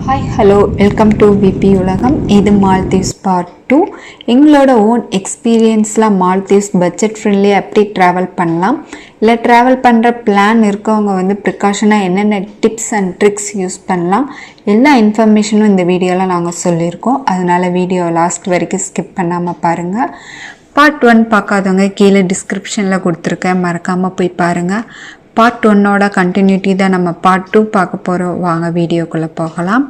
Hi, hello, welcome to Ulakam. இது Maldives part 2. எங்களோட own எக்ஸ்பீரியன்ஸில் Maldives பட்ஜெட் ஃப்ரெண்ட்லி எப்படி ட்ராவல் பண்ணலாம், இல்லை ட்ராவல் பண்ணுற பிளான் இருக்கவங்க வந்து ப்ரிகாஷனாக என்னென்ன டிப்ஸ் அண்ட் ட்ரிக்ஸ் யூஸ் பண்ணலாம், எல்லா இன்ஃபர்மேஷனும் இந்த வீடியோவில் நாங்கள் சொல்லியிருக்கோம். அதனால் வீடியோ லாஸ்ட் வரைக்கும் ஸ்கிப் பண்ணாமல் பாருங்கள். பார்ட் 1 பார்க்காதவங்க கீழே டிஸ்கிரிப்ஷனில் கொடுத்துருக்கேன், மறக்காமல் போய் பாருங்கள். பார்ட் 1ஓட கண்டினியூட்டி தான் நம்ம பார்ட் 2 பார்க்க போகிறோம். வாங்க வீடியோக்குள்ளே போகலாம்.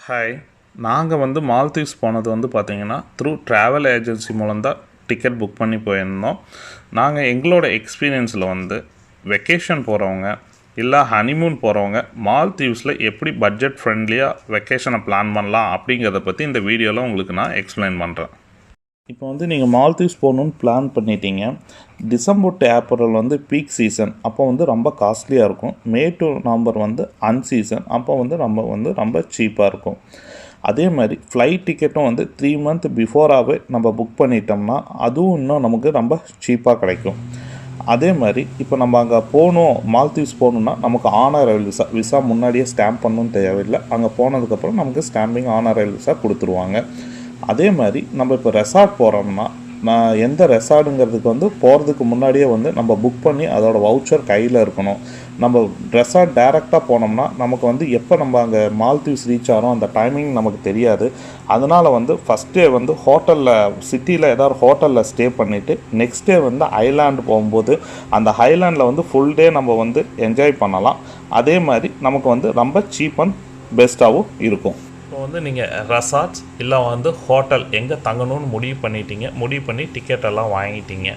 ஹாய், நாங்கள் வந்து மால்தீவ்ஸ் போனது வந்து பார்த்திங்கன்னா த்ரூ ட்ராவல் ஏஜென்சி மூலம்தான் டிக்கெட் புக் பண்ணி போயிருந்தோம். நாங்கள் எங்களோட எக்ஸ்பீரியன்ஸில் வந்து வெக்கேஷன் போகிறவங்க இல்லை ஹனிமூன் போகிறவங்க மால்தீவ்ஸில் எப்படி பட்ஜெட் ஃப்ரெண்ட்லியாக வெக்கேஷனை பிளான் பண்ணலாம் அப்படிங்கிறத பற்றி இந்த வீடியோவில் உங்களுக்கு நான் எக்ஸ்பிளைன் பண்ணுறேன். இப்போ வந்து நீங்கள் மால்தீவ்ஸ் போகணுன்னு பிளான் பண்ணிட்டீங்க. டிசம்பர் டு ஏப்ரல் வந்து பீக் சீசன், அப்போ வந்து ரொம்ப காஸ்ட்லியாக இருக்கும். மே டு நவம்பர் வந்து அன்சீசன், அப்போ வந்து ரொம்ப சீப்பாக இருக்கும். அதே மாதிரி ஃப்ளைட் டிக்கெட்டும் வந்து 3 months பிஃபோராகவே நம்ம புக் பண்ணிட்டோம்னா அதுவும் இன்னும் நமக்கு ரொம்ப சீப்பாக கிடைக்கும். அதே மாதிரி இப்போ நம்ம அங்கே போகணும், மால்தீவ்ஸ் போகணுன்னா நமக்கு ஆன் அரைவல் விசா முன்னாடியே ஸ்டாம்ப் பண்ணணும்னு தேவையில்லை. அங்கே போனதுக்கப்புறம் நமக்கு ஸ்டாம்பிங் ஆன் அரைவல் விசா கொடுத்துருவாங்க. அதே மாதிரி நம்ம இப்போ ரெசார்ட் போகிறோம்னா நான் எந்த ரெசார்ட்டுங்கிறதுக்கு வந்து போகிறதுக்கு முன்னாடியே வந்து நம்ம புக் பண்ணி அதோட வவுச்சர் கையில் இருக்கணும். நம்ம ரெசார்ட் டைரெக்டாக போனோம்னா நமக்கு வந்து எப்போ நம்ம அங்கே மால்தீவ்ஸ் ரீச் ஆகிறோம் அந்த டைமிங் நமக்கு தெரியாது. அதனால் வந்து ஃபஸ்ட் டே வந்து ஹோட்டலில் சிட்டியில் ஏதாவது ஹோட்டலில் ஸ்டே பண்ணிவிட்டு நெக்ஸ்ட் டே வந்து ஐலாண்டு போகும்போது அந்த ஐலாண்டில் வந்து ஃபுல் டே நம்ம வந்து என்ஜாய் பண்ணலாம். அதே மாதிரி நமக்கு வந்து ரொம்ப சீப் அண்ட் பெஸ்ட்டாகவும் இருக்கும். இப்போ வந்து நீங்கள் ரெசார்ட்ஸ் இல்லை வந்து ஹோட்டல் எங்கே தங்கணும்னு முடிவு பண்ணி டிக்கெட்டெல்லாம் வாங்கிட்டீங்க.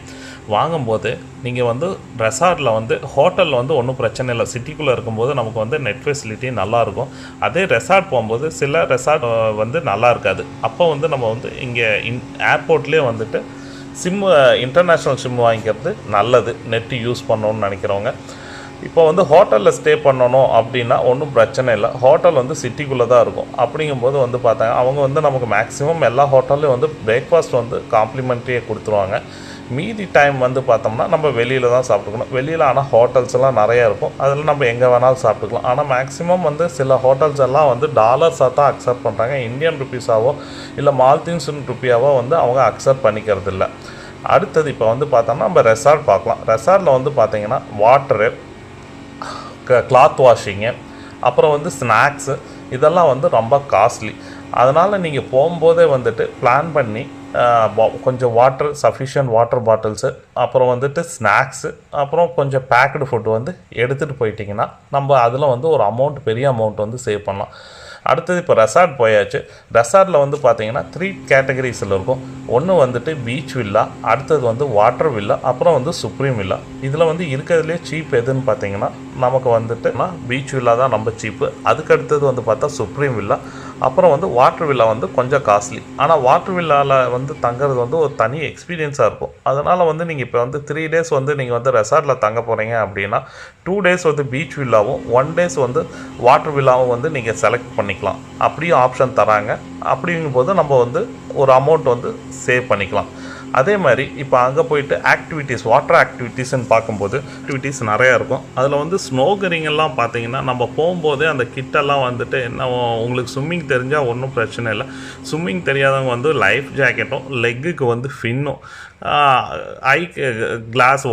வாங்கும்போது நீங்கள் வந்து ரெசார்ட்டில் வந்து ஹோட்டலில் வந்து ஒன்றும் பிரச்சனை இல்லை, சிட்டிக்குள்ளே இருக்கும்போது நமக்கு வந்து நெட் ஃபெசிலிட்டி நல்லாயிருக்கும். அதே ரெசார்ட் போகும்போது சில ரெசார்ட் வந்து நல்லா இருக்காது. அப்போ வந்து நம்ம வந்து இங்கே ஏர்போர்ட்லேயே வந்துட்டு இன்டர்நேஷ்னல் சிம் வாங்கிக்கிறது நல்லது, நெட்டு யூஸ் பண்ணணும்னு நினைக்கிறவங்க. இப்போ வந்து ஹோட்டலில் ஸ்டே பண்ணணும் அப்படின்னா ஒன்றும் பிரச்சனை இல்லை. ஹோட்டல் வந்து சிட்டிக்குள்ளே தான் இருக்கும். அப்படிங்கும்போது வந்து பார்த்தாங்க அவங்க வந்து நமக்கு மேக்ஸிமம் எல்லா ஹோட்டல்லையும் வந்து பிரேக்ஃபாஸ்ட் வந்து காம்ப்ளிமெண்ட்ரியே கொடுத்துருவாங்க. மீதி டைம் வந்து பார்த்தோம்னா நம்ம வெளியில் தான் சாப்பிட்டுக்கணும். வெளியில் ஆனால் ஹோட்டல்ஸ் எல்லாம் நிறையா இருக்கும், அதில் நம்ம எங்கே வேணாலும் சாப்பிட்டுக்கலாம். ஆனால் மேக்ஸிமம் வந்து சில ஹோட்டல்ஸ் எல்லாம் வந்து டாலர்ஸாக தான் அக்செப்ட் பண்ணுறாங்க, இந்தியன் ருப்பீஸாவோ இல்லை மால்தீவ்ஸ் ருப்பியாவோ வந்து அவங்க அக்செப்ட் பண்ணிக்கிறது இல்லை. அடுத்தது இப்போ வந்து பார்த்தோம்னா நம்ம ரெசார்ட் பார்க்கலாம். ரெசார்ட்டில் வந்து பார்த்திங்கன்னா வாட்டரு, கிளாத் வாஷிங்கு, அப்புறம் வந்து ஸ்நாக்ஸு, இதெல்லாம் வந்து ரொம்ப காஸ்ட்லி. அதனால் நீங்கள் போகும்போதே வந்துட்டு பிளான் பண்ணி கொஞ்சம் சஃபிஷியன்ட் வாட்டர் பாட்டில்ஸு, அப்புறம் வந்துட்டு ஸ்நாக்ஸு, அப்புறம் கொஞ்சம் பேக்கடு ஃபுட்டு வந்து எடுத்துகிட்டு போயிட்டிங்கன்னா நம்ம அதில் வந்து ஒரு பெரிய அமௌண்ட் வந்து சேவ் பண்ணலாம். அடுத்தது இப்போ ரெசார்ட் போயாச்சு. ரெசார்ட்டில் வந்து பார்த்திங்கன்னா 3 கேட்டகரிஸில் இருக்கும். ஒன்று வந்துட்டு பீச் வில்லா, அடுத்தது வந்து வாட்டர் வில்லா, அப்புறம் வந்து சுப்ரீம் வில்லா. இதில் வந்து இருக்கிறதுலே சீப் எதுன்னு பார்த்தீங்கன்னா நமக்கு வந்துட்டு பீச் வில்லா தான் ரொம்ப சீப்பு. அதுக்கு அடுத்தது வந்து பார்த்தா சுப்ரீம் வில்லா, அப்புறம் வந்து வாட்டர் வில்லா வந்து கொஞ்சம் காஸ்ட்லி. ஆனால் வாட்டர் வில்லாவில் வந்து தங்குறது வந்து ஒரு தனி எக்ஸ்பீரியன்ஸாக இருக்கும். அதனால் வந்து நீங்கள் இப்போ வந்து 3 days வந்து நீங்கள் வந்து ரெசார்ட்டில் தங்க போகிறீங்க அப்படின்னா 2 days வந்து பீச் வில்லாவும் 1 days வந்து வாட்டர் வில்லாவும் வந்து நீங்கள் செலக்ட் பண்ணிக்கலாம். அப்படியும் ஆப்ஷன் தராங்க. அப்படிங்கும்போது நம்ம வந்து ஒரு அமௌண்ட் வந்து சேவ் பண்ணிக்கலாம். அதே மாதிரி இப்போ அங்கே போயிட்டு வாட்டர் ஆக்டிவிட்டீஸ்ன்னு பார்க்கும்போது ஆக்டிவிட்டீஸ் நிறையா இருக்கும். அதில் வந்து ஸ்னோகரிங்கெல்லாம் பார்த்தீங்கன்னா நம்ம போகும்போதே அந்த கிட்டெல்லாம் வந்துட்டு என்ன, உங்களுக்கு ஸ்விம்மிங் தெரிஞ்சால் ஒன்றும் பிரச்சனை இல்லை. ஸ்விம்மிங் தெரியாதவங்க வந்து லைஃப் ஜாக்கெட்டும் லெக்குக்கு வந்து ஃபின்னும்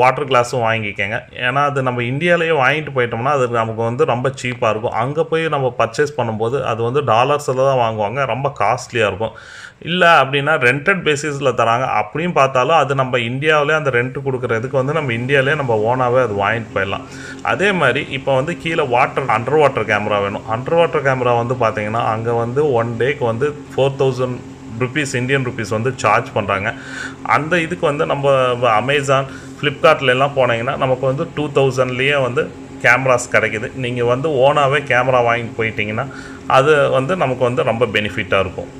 வாட்டர் கிளாஸும் வாங்கிக்கோங்க. ஏன்னா அது நம்ம இந்தியாவிலேயே வாங்கிட்டு போயிட்டோம்னா அது நமக்கு வந்து ரொம்ப சீப்பாக இருக்கும். அங்கே போய் நம்ம பர்ச்சேஸ் பண்ணும்போது அது வந்து டாலர்ஸில் தான் வாங்குவாங்க, ரொம்ப காஸ்ட்லியாக இருக்கும். இல்லை அப்படின்னா ரெண்டட் பேசிஸில் தராங்க. அப்படியும் பார்த்தாலும் அது நம்ம இந்தியாவிலே அந்த ரெண்ட்டு கொடுக்குறதுக்கு வந்து நம்ம இந்தியாவிலே நம்ம ஓனாகவே அது வாங்கிட்டு போயிடலாம். அதே மாதிரி இப்போ வந்து கீழே அண்டர் வாட்டர் கேமரா வேணும். அண்டர் வாட்டர் கேமரா வந்து பார்த்திங்கன்னா அங்கே வந்து 1 டேக்கு வந்து 4000 rupees இந்தியன் ருப்பீஸ் வந்து சார்ஜ் பண்ணுறாங்க. அந்த இதுக்கு வந்து நம்ம அமேசான், ஃப்ளிப்கார்ட்லாம் போனீங்கன்னா நமக்கு வந்து 2000லேயே வந்து கேமராஸ் கிடைக்கிது. நீங்கள் வந்து ஓனாகவே கேமரா வாங்கிட்டு போயிட்டீங்கன்னா அது வந்து நமக்கு வந்து ரொம்ப பெனிஃபிட்டாக இருக்கும்.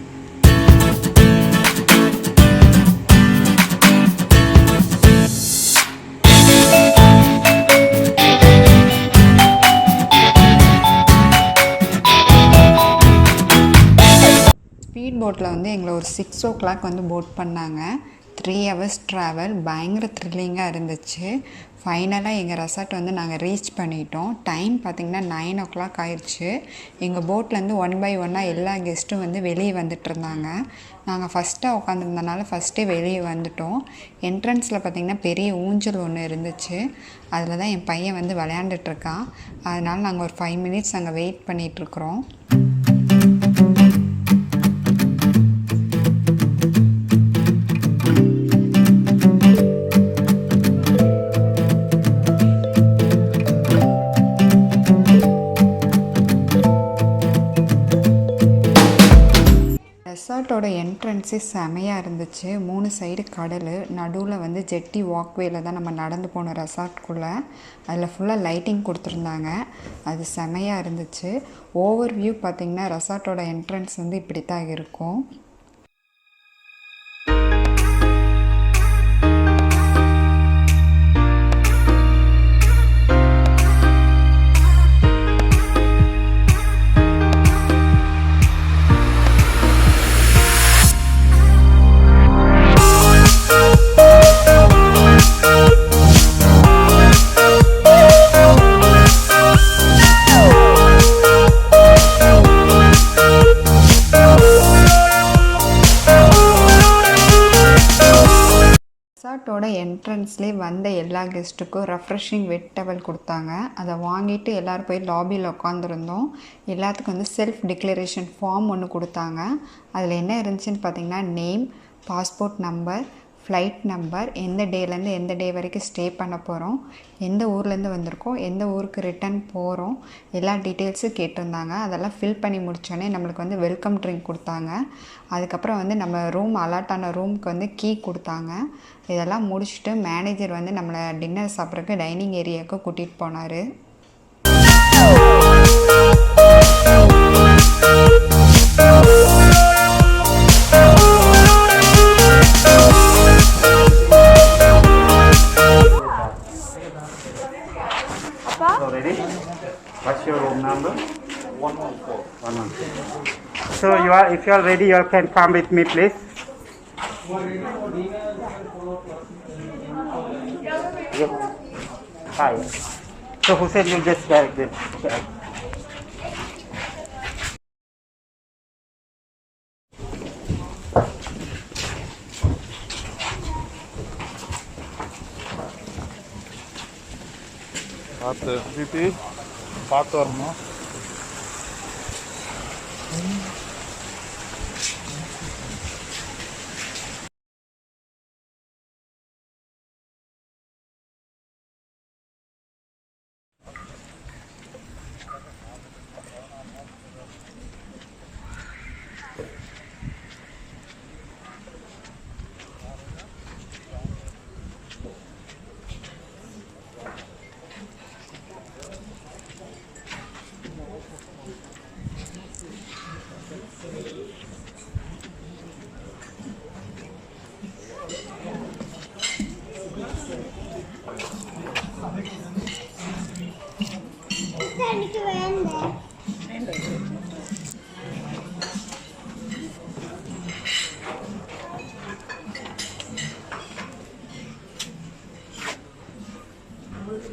ஸ்பீட் போட்டில் வந்து எங்களை ஒரு 6 o'clock வந்து போட் பண்ணாங்க. 3 hours ட்ராவல் பயங்கர த்ரில்லிங்காக இருந்துச்சு. ஃபைனலாக எங்கள் ரெசார்ட் வந்து நாங்கள் ரீச் பண்ணிட்டோம். டைம் பார்த்திங்கன்னா 9 o'clock ஆயிடுச்சு. எங்கள் போட்லேருந்து 1 by 1 எல்லா கெஸ்ட்டும் வந்து வெளியே வந்துட்டு இருந்தாங்க. நாங்கள் ஃபஸ்ட்டாக உட்காந்துருந்தனால ஃபஸ்ட்டே வெளியே வந்துட்டோம். என்ட்ரன்ஸில் பார்த்திங்கன்னா பெரிய ஊஞ்சல் ஒன்று இருந்துச்சு. அதில் தான் என் பையன் வந்து விளையாண்டுட்ருக்கான். அதனால் நாங்கள் ஒரு 5 minutes அங்கே வெயிட் பண்ணிகிட்ருக்குறோம். ரெசார்ட்டோட என்ட்ரன்ஸே செமையாக இருந்துச்சு. 3 சைடு கடல், நடுவில் வந்து ஜெட்டி வாக்வேயில் தான் நம்ம நடந்து போனோம் ரெசார்ட்குள்ளே. அதில் ஃபுல்லாக லைட்டிங் கொடுத்துருந்தாங்க. அது செமையாக இருந்துச்சு. ஓவர் வியூ பார்த்திங்கன்னா ரெசார்ட்டோட என்ட்ரன்ஸ் வந்து இப்படி தான் இருக்கும். ரெசார்ட்டோட என்ட்ரன்ஸ்லேயே வந்த எல்லா கெஸ்ட்டுக்கும் ரெஃப்ரெஷிங் வெட் டவல் கொடுத்தாங்க. அதை வாங்கிட்டு எல்லோரும் போய் லாபியில் உட்காந்துருந்தோம். எல்லாத்துக்கும் வந்து செல்ஃப் டிக்ளரேஷன் ஃபார்ம் ஒன்று கொடுத்தாங்க. அதில் என்ன இருந்துச்சுன்னு பார்த்திங்கன்னா name, passport number, flight number, எந்த டேலேருந்து எந்த டே வரைக்கும் ஸ்டே பண்ண போகிறோம், எந்த ஊர்லேருந்து வந்திருக்கோம், எந்த ஊருக்கு ரிட்டன் போகிறோம், எல்லா டீட்டெயில்ஸும் கேட்டிருந்தாங்க. அதெல்லாம் ஃபில் பண்ணி முடித்தோடனே நம்மளுக்கு வந்து வெல்கம் ட்ரிங்க் கொடுத்தாங்க. அதுக்கப்புறம் வந்து நம்ம ரூம் அலாட் ஆன ரூமுக்கு வந்து கீ கொடுத்தாங்க. இதெல்லாம் முடிச்சுட்டு மேனேஜர் வந்து நம்மளை டின்னர் சாப்பிட்றதுக்கு டைனிங் ஏரியாவுக்கு கூட்டிகிட்டு போனார். So ready? What's your room number? 114. 114. So if you are ready, you can come with me, please. Yes. Hi. So who said you just direct it? பார்த்து பிபி பார்த்து வரணும்.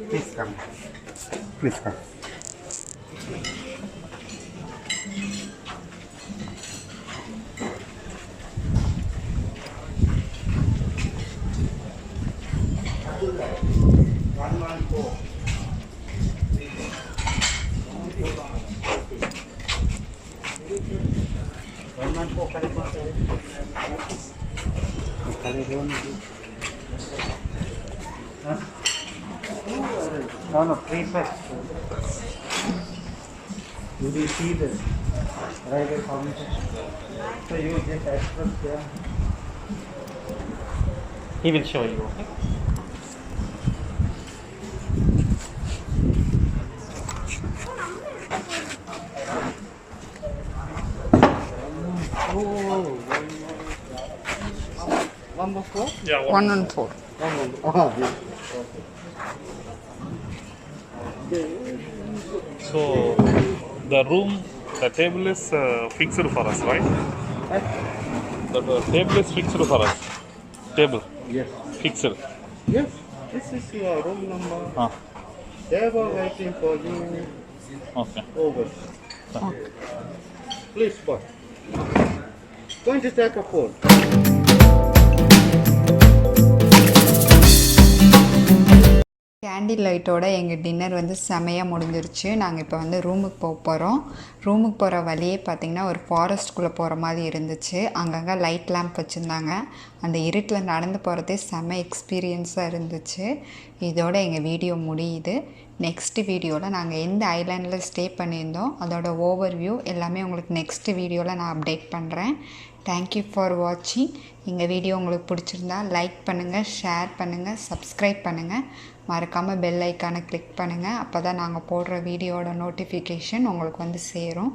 Please come. Please come. No, three first. You will see this railway formation. So you just express there. He will show you. Okay. One more floor? Yeah, 114. So the room, the table is fixed for us, right? The table is fixed for us. stable. Yes. Fixed. Yes. This is your room number. Ah. They were waiting for you Okay. over. Please, boy. Going to take a phone. Candle லைட்டோட எங்கள் dinner வந்து செமையாக முடிஞ்சிருச்சு. நாங்கள் இப்போ வந்து ரூமுக்கு போகிறோம். ரூமுக்கு போகிற வழியே பார்த்திங்கன்னா ஒரு ஃபாரஸ்ட்குள்ளே போகிற மாதிரி இருந்துச்சு. அங்கங்கே லைட் லேம்ப் வச்சுருந்தாங்க. அந்த இருட்டில் நடந்து போகிறதே செம எக்ஸ்பீரியன்ஸாக இருந்துச்சு. இதோட எங்கள் வீடியோ முடியுது. நெக்ஸ்ட் வீடியோவில் நாங்கள் எந்த ஐலாண்டில் ஸ்டே பண்ணியிருந்தோம் அதோட ஓவர்வியூ எல்லாமே உங்களுக்கு நெக்ஸ்ட் வீடியோவில் நான் அப்டேட் பண்ணுறேன். தேங்க்யூ ஃபார் வாட்சிங். எங்கள் வீடியோ உங்களுக்கு பிடிச்சிருந்தா லைக் பண்ணுங்கள், ஷேர் பண்ணுங்கள், சப்ஸ்கிரைப் பண்ணுங்கள். மறக்காமல் பெல் ஐக்கானை கிளிக் பண்ணுங்கள். அப்போ தான் நாங்கள் போடுற வீடியோட நோட்டிஃபிகேஷன் உங்களுக்கு வந்து சேரும்.